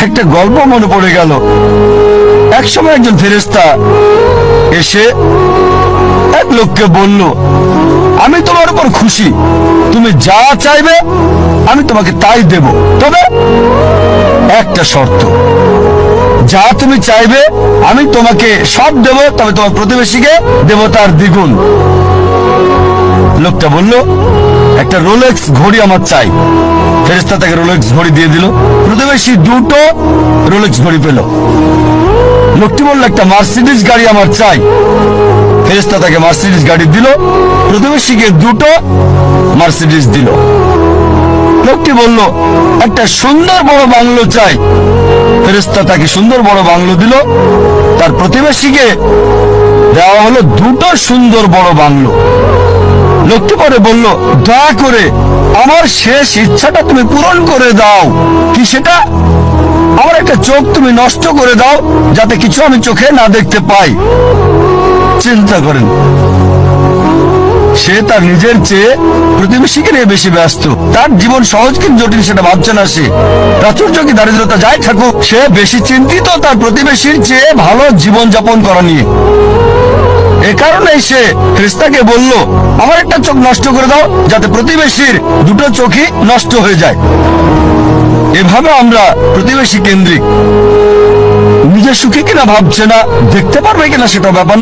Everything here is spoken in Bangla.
একটা গল্প মনে পড়ে গেল। একসময় একজন ফেরেশতা এসে এক লোককে বলল, আমি তোমার উপর খুশি, তুমি যা চাইবে আমি তোমাকে তাই দেব, তবে একটা শর্ত, যা তুমি চাইবে আমি তোমাকে সব দেব, তবে তোমার প্রতিবেশীকে দেব তার দ্বিগুণ। লোকটা বলল, একটা রোলেক্স ঘড়ি আমার চাই। ফেরেশতা তাকে রোলেক্স ঘড়ি দিয়ে দিল। প্রতিবেশী দুটো রোলেক্স ঘড়ি পেল। লোকটি বলল, একটা মার্সিডিজ গাড়ি আমার চাই। ফেরেশতা তাকে মার্সিডিজ গাড়ি দিল। প্রতিবেশীকে দুটো মার্সিডিজ দিল। লোকটি বলল, একটা সুন্দর বড় বাংলো চাই। ফেরেশতা তাকে সুন্দর বড় বাংলো দিল। তার প্রতিবেশীকে দেওয়া হলো দুটো সুন্দর বড় বাংলো। লোকটি পরে বলল, দয়া করে আমার শেষ ইচ্ছাটা তুমি পূরণ করে দাও। কি সেটা? আমার একটা চোখ তুমি নষ্ট করে দাও, যাতে কিছু আমি চোখে না দেখতে পাই। চিন্তা করেন, সে তার নিজের চেয়ে প্রতিবেশীকে নিয়ে বেশি ব্যস্ত। তার জীবন সহজ কিন্তু জটিল সেটা ভাবছে না সে। প্রাচুর্য কি দারিদ্রতা যাই থাকুক, সে বেশি চিন্তিত তার প্রতিবেশীর চেয়ে ভালো জীবন যাপন করা নিয়ে। এ কারণেই সে ফেরেশতাকে বলল, আমার একটা চোখ নষ্ট করে দাও, যাতে প্রতিবেশীর দুটো চোখই নষ্ট হয়ে যায়। এভাবে আমরা প্রতিবেশী কেন্দ্রিক। নিজের সুখী কিনা ভাবছে না, দেখতে পারবে কিনা সেটা ব্যাপার।